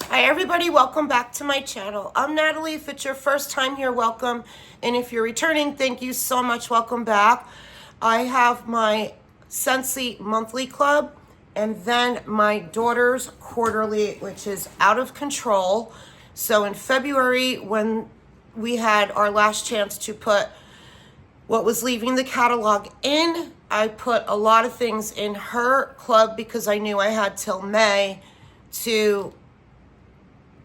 Hi everybody, welcome back to my channel. I'm Natalie. If it's your first time here, welcome. And if you're returning, thank you so much. Welcome back. I have my Scentsy monthly club and then my daughter's quarterly, which is out of control. So in February, when we had our last chance to put what was leaving the catalog in, I put a lot of things in her club because I knew I had till May to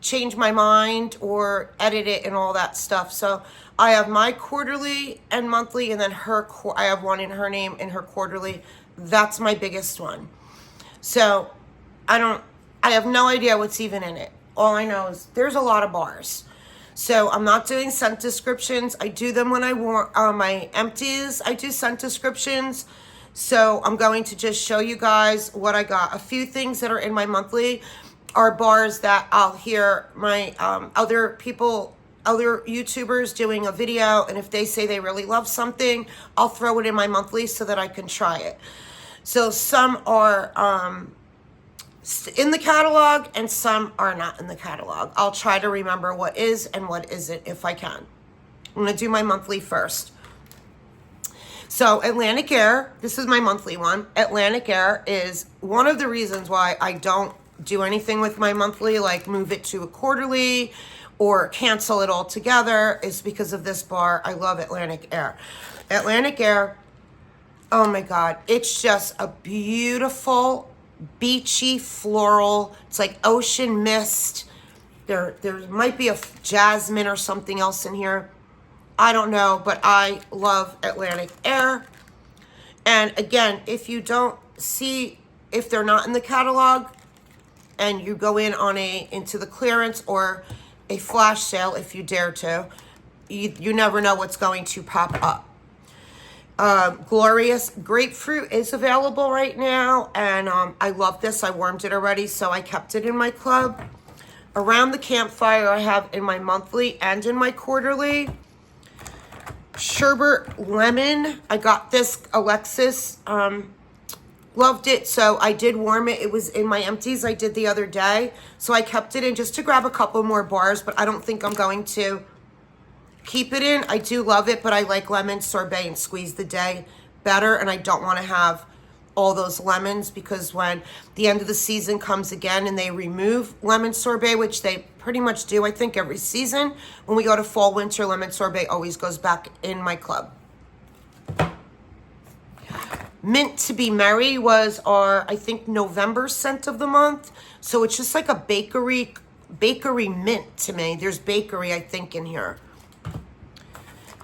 change my mind or edit it and all that stuff. So I have my quarterly and monthly, and then I have one in her name in her quarterly. That's my biggest one. So I have no idea what's even in it. All I know is there's a lot of bars. So I'm not doing scent descriptions. I do them when I want my empties. I do scent descriptions. So I'm going to just show you guys what I got. A few things that are in my monthly are bars that I'll hear my other YouTubers doing a video, and if they say they really love something, I'll throw it in my monthly so that I can try it. So some are in the catalog and some are not in the catalog. I'll try to remember what is and what isn't if I can. I'm gonna do my monthly first. So Atlantic Air, this is my monthly one. Atlantic Air is one of the reasons why I don't do anything with my monthly, like move it to a quarterly or cancel it altogether, is because of this bar. I love Atlantic Air. Atlantic Air, oh my God, it's just a beautiful, beachy floral. It's like ocean mist. There might be a jasmine or something else in here. I don't know, but I love Atlantic Air. And again, if you don't see, if they're not in the catalog, and you go in on into the clearance or a flash sale, if you dare to, you never know what's going to pop up. Glorious Grapefruit is available right now, and I love this. I warmed it already, so I kept it in my club. Around the Campfire, I have in my monthly and in my quarterly. Sherbet Lemon, I got this, Alexis, loved it, so I did warm it. It was in my empties I did the other day, so I kept it in just to grab a couple more bars, but I don't think I'm going to keep it in. I do love it, but I like lemon sorbet and squeeze the day better, and I don't want to have all those lemons, because when the end of the season comes again and they remove lemon sorbet, which they pretty much do, I think, every season, when we go to fall, winter, lemon sorbet always goes back in my club. Mint to Be Merry was our, I think, November scent of the month. So it's just like a bakery mint to me. There's bakery, I think, in here.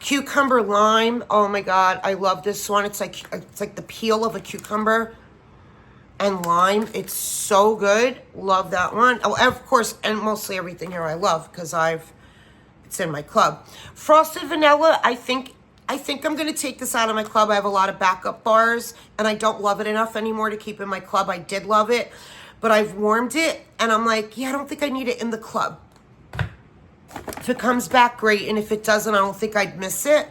Cucumber Lime. Oh my God, I love this one. It's like the peel of a cucumber and lime. It's so good. Love that one. Oh, of course, and mostly everything here I love because it's in my club. Frosted Vanilla, I think I'm going to take this out of my club. I have a lot of backup bars, and I don't love it enough anymore to keep in my club. I did love it, but I've warmed it, and I'm like, yeah, I don't think I need it in the club. If it comes back, great, and if it doesn't, I don't think I'd miss it.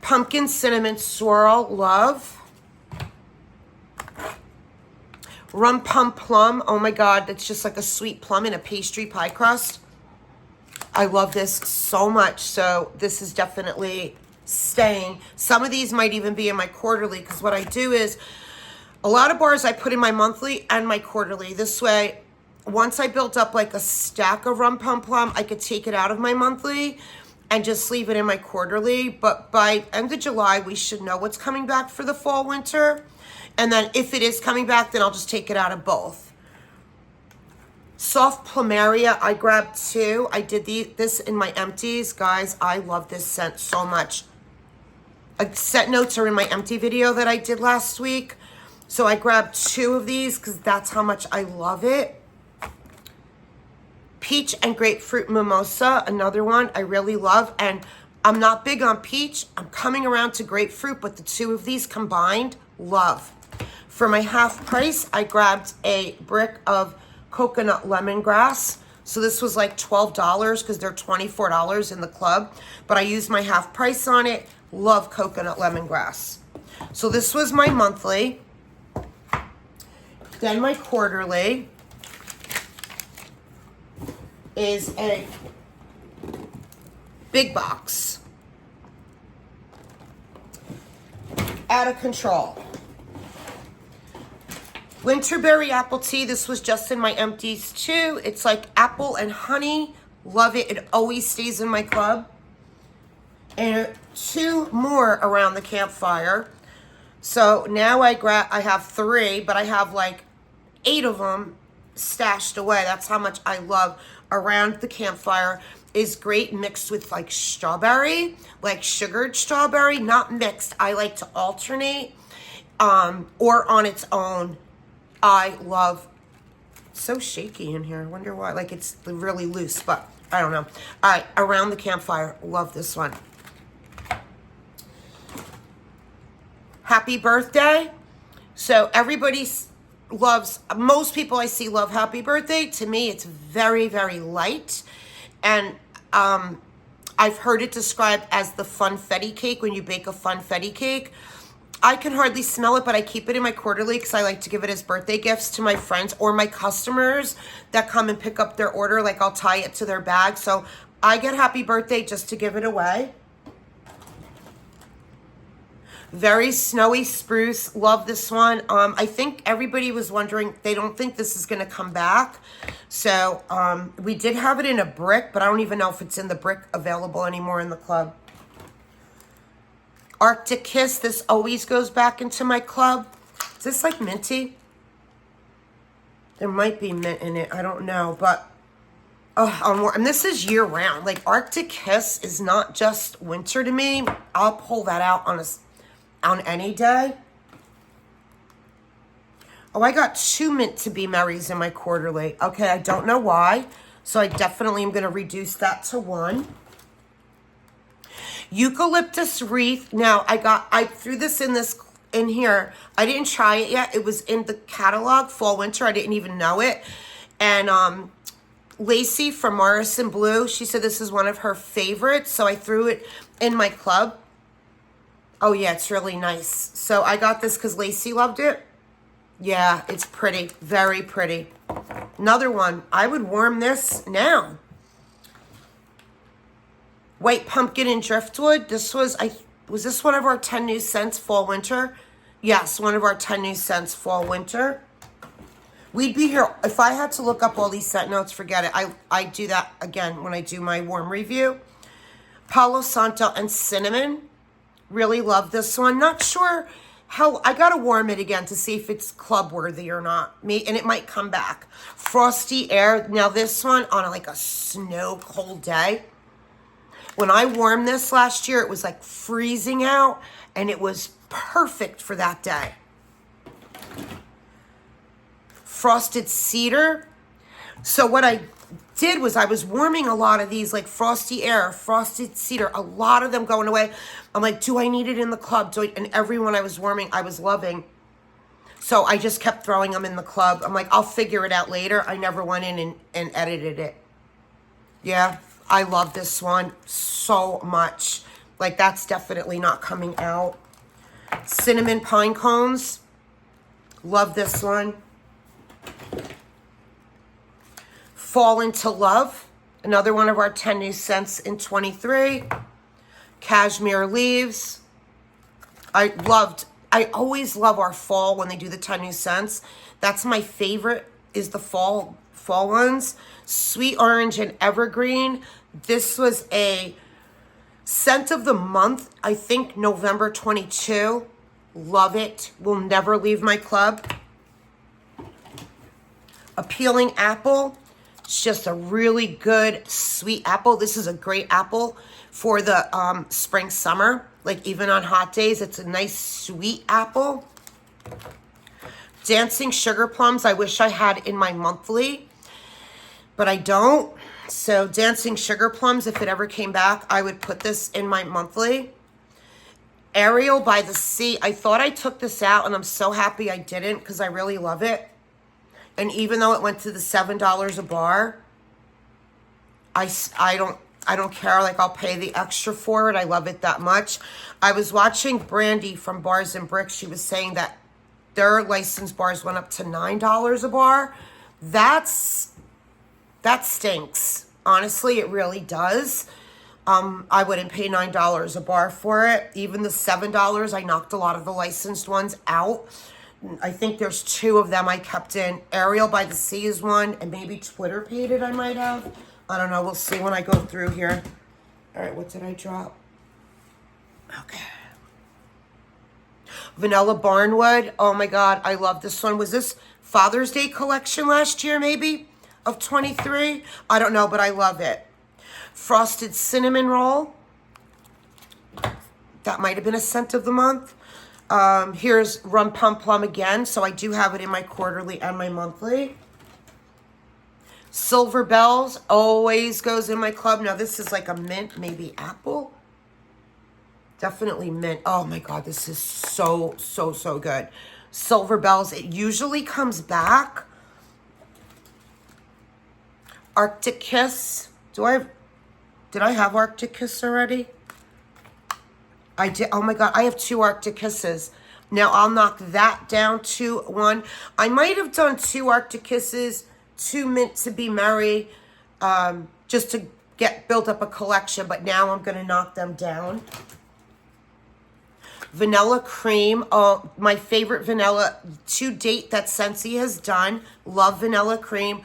Pumpkin Cinnamon Swirl, love. Rum Pum Plum, oh my God, that's just like a sweet plum in a pastry pie crust. I love this so much, so this is definitely staying. Some of these might even be in my quarterly, because what I do is a lot of bars I put in my monthly and my quarterly. This way, once I built up like a stack of Rum Pum Plum, I could take it out of my monthly and just leave it in my quarterly. But by end of July, we should know what's coming back for the fall, winter. And then if it is coming back, then I'll just take it out of both. Soft Plumeria, I grabbed two. I did this in my empties. Guys, I love this scent so much. Scent notes are in my empty video that I did last week. So I grabbed two of these because that's how much I love it. Peach and Grapefruit Mimosa, another one I really love. And I'm not big on peach. I'm coming around to grapefruit, but the two of these combined, love. For my half price, I grabbed a brick of coconut lemongrass. So this was like $12 because they're $24 in the club. But I used my half price on it. Love coconut lemongrass. So this was my monthly. Then my quarterly. is a big box. Out of control. Winterberry apple tea. This was just in my empties too. It's like apple and honey. Love it. It always stays in my club. And 2 more around the campfire. So now I have 3, but I have like 8 of them stashed away. That's how much I love around the campfire. Is great mixed with like strawberry, like sugared strawberry, not mixed. I like to alternate or on its own. I love, so shaky in here. I wonder why, like it's really loose, but I don't know. All right, around the campfire, love this one. Happy birthday. So everybody loves, most people I see love happy birthday. To me, it's very, very light. And I've heard it described as the funfetti cake when you bake a funfetti cake. I can hardly smell it, but I keep it in my quarterly because I like to give it as birthday gifts to my friends or my customers that come and pick up their order. Like I'll tie it to their bag. So I get happy birthday just to give it away. Very snowy spruce. Love this one. I think everybody was wondering, they don't think this is going to come back. So we did have it in a brick, but I don't even know if it's in the brick available anymore in the club. Arctic Kiss. This always goes back into my club. Is this like minty? There might be mint in it. I don't know. But, and this is year round. Like Arctic Kiss is not just winter to me. I'll pull that out on any day. Oh, I got 2 mint to be merries in my quarterly. Okay, I don't know why. So I definitely am going to reduce that to 1. Eucalyptus wreath. Now, I threw this in here. I didn't try it yet. It was in the catalog, fall, winter. I didn't even know it. And Lacey from Morrison Blue, she said this is one of her favorites. So I threw it in my club. Oh, yeah, it's really nice. So I got this because Lacey loved it. Yeah, it's pretty. Very pretty. Another one. I would warm this now. White pumpkin and driftwood. This was this one of our 10 new scents fall winter? Yes, one of our 10 new scents fall winter. We'd be here. If I had to look up all these scent notes, forget it. I do that again when I do my warm review. Palo Santo and cinnamon. Really love this one. Not sure how, I gotta warm it again to see if it's club worthy or not. And it might come back. Frosty Air. Now this one on like a snow cold day. When I warmed this last year, it was like freezing out and it was perfect for that day. Frosted Cedar. So what I did was I was warming a lot of these, like Frosty Air, Frosted Cedar, a lot of them going away. I'm like, do I need it in the club? And everyone I was warming, I was loving. So I just kept throwing them in the club. I'm like, I'll figure it out later. I never went in and edited it. Yeah, I love this one so much. Like, that's definitely not coming out. Cinnamon Pine Cones. Love this one. Fall Into Love. Another one of our 10 new scents in 23. Cashmere Leaves. I always love our fall when they do the 10 new scents. That's my favorite, is the fall ones. Sweet Orange and Evergreen. This was a scent of the month, I think November 22. Love it. Will never leave my club. Appealing Apple. It's just a really good sweet apple. This is a great apple for the spring, summer. Like even on hot days, it's a nice sweet apple. Dancing Sugar Plums. I wish I had in my monthly, but I don't. So Dancing Sugar Plums, if it ever came back, I would put this in my monthly. Ariel by the Sea. I thought I took this out, and I'm so happy I didn't because I really love it. And even though it went to the $7 a bar, I don't care. Like, I'll pay the extra for it. I love it that much. I was watching Brandy from Bars and Bricks. She was saying that their licensed bars went up to $9 a bar. That stinks. Honestly, it really does. I wouldn't pay $9 a bar for it. Even the $7, I knocked a lot of the licensed ones out. I think there's 2 of them I kept in. Ariel by the Sea is one, and maybe Twitter Pated I might have. I don't know. We'll see when I go through here. All right, what did I drop? Okay. Vanilla Barnwood. Oh my God, I love this one. Was this Father's Day collection last year, maybe? Of 23? I don't know, but I love it. Frosted Cinnamon Roll. That might have been a scent of the month. Here's Rum Pum Plum again, so I do have it in my quarterly and my monthly. Silver Bells always goes in my club. Now this is like a mint, maybe apple. Definitely mint. Oh my God, this is so, so, so good. Silver Bells, it usually comes back. Arctic Kiss. Did I have Arctic Kiss already? I did. Oh my God, I have 2 Arctic Kisses. Now I'll knock that down to 1. I might have done 2 Arctic Kisses, 2 Mint to Be Merry, just to build up a collection, but now I'm gonna knock them down. Vanilla Cream, my favorite vanilla to date that Scentsy has done. Love Vanilla Cream.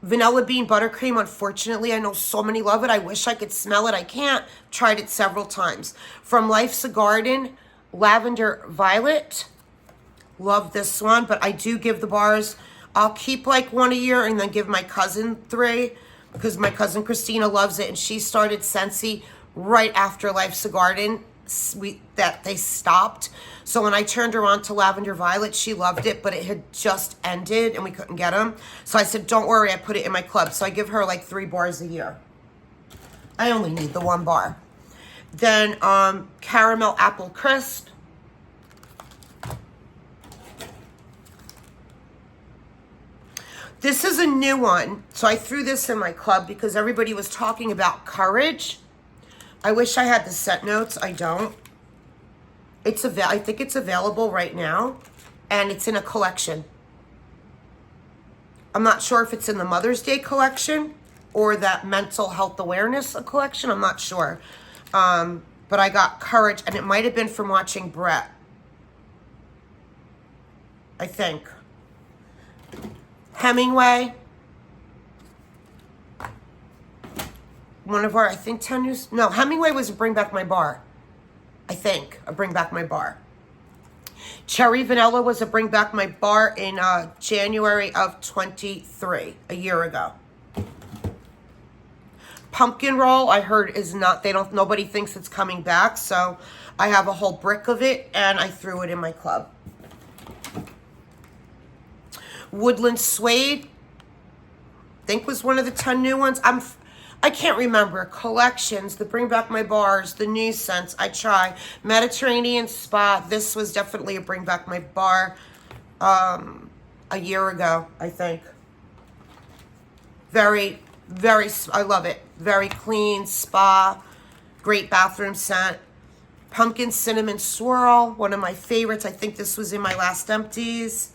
Vanilla Bean Buttercream, unfortunately, I know so many love it. I wish I could smell it. I can't. Tried it several times. From Life's a Garden, Lavender Violet. Love this one, but I do give the bars. I'll keep like 1 a year and then give my cousin 3 because my cousin Christina loves it, and she started Scentsy right after Life's a Garden. That they stopped. So when I turned her on to Lavender Violet, she loved it, but it had just ended and we couldn't get them. So I said, don't worry, I put it in my club. So I give her like 3 bars a year. I only need the 1 bar. Then Caramel Apple Crisp. This is a new one. So I threw this in my club because everybody was talking about Courage. I wish I had the scent notes. I don't. I think it's available right now, and it's in a collection. I'm not sure if it's in the Mother's Day collection or that mental health awareness collection. I'm not sure. But I got Courage, and it might have been from watching Brett. I think. Hemingway. One of our, I think 10 news. No, Hemingway was a Bring Back My Bar. I think, a Bring Back My Bar. Cherry Vanilla was a Bring Back My Bar in January of 23, a year ago. Pumpkin Roll, I heard is not, nobody thinks it's coming back, so I have a whole brick of it, and I threw it in my club. Woodland Suede, I think was one of the 10 new ones. I can't remember. Collections, the Bring Back My Bars, the new scents, I try. Mediterranean Spa, this was definitely a Bring Back My Bar a year ago, I think. Very, very, I love it. Very clean, spa, great bathroom scent. Pumpkin Cinnamon Swirl, one of my favorites. I think this was in my last empties.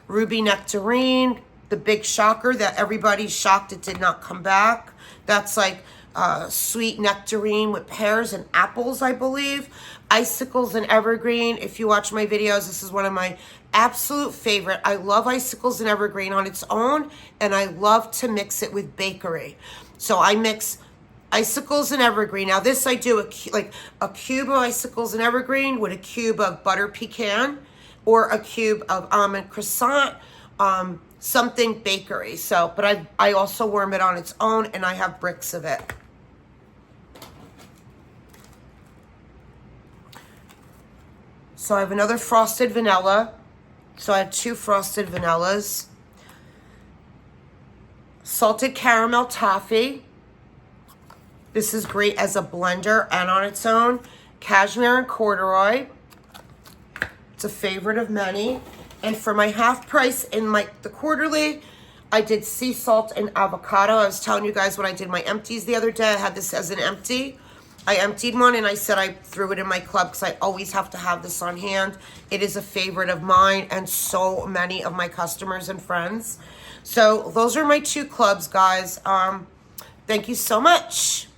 Ruby Nectarine, the big shocker that everybody's shocked it did not come back. That's like sweet nectarine with pears and apples, I believe. Icicles and Evergreen. If you watch my videos, this is one of my absolute favorite. I love Icicles and Evergreen on its own, and I love to mix it with bakery. So I mix Icicles and Evergreen. Now this I do like a cube of Icicles and Evergreen with a cube of butter pecan or a cube of almond croissant. Something bakery. So, but I also warm it on its own, and I have bricks of it. So I have another frosted vanilla. So I have 2 frosted vanillas. Salted caramel toffee. This is great as a blender and on its own. Cashmere and corduroy. It's a favorite of many. And for my half price in the quarterly, I did sea salt and avocado. I was telling you guys when I did my empties the other day, I had this as an empty. I emptied one and I said I threw it in my club because I always have to have this on hand. It is a favorite of mine and so many of my customers and friends. So those are my 2 clubs, guys. Thank you so much.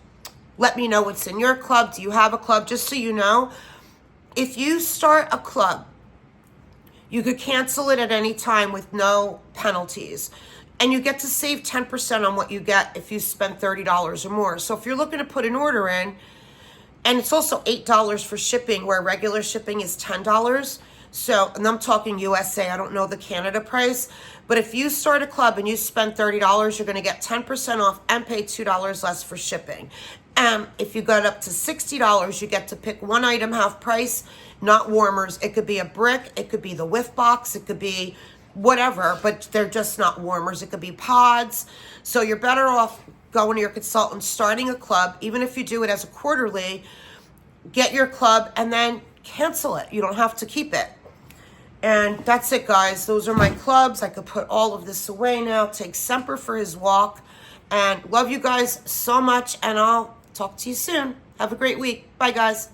Let me know what's in your club. Do you have a club? Just so you know, if you start a club, you could cancel it at any time with no penalties. And you get to save 10% on what you get if you spend $30 or more. So if you're looking to put an order in, and it's also $8 for shipping, where regular shipping is $10. So, and I'm talking USA, I don't know the Canada price. But if you start a club and you spend $30, you're gonna get 10% off and pay $2 less for shipping. And if you got up to $60, you get to pick one item half price, not warmers. It could be a brick, it could be the whiff box, it could be whatever, but they're just not warmers. It could be pods. So you're better off going to your consultant, starting a club, even if you do it as a quarterly, get your club and then cancel it. You don't have to keep it. And that's it, guys. Those are my clubs. I could put all of this away now. Take Semper for his walk. And love you guys so much, and I'll talk to you soon. Have a great week. Bye, guys.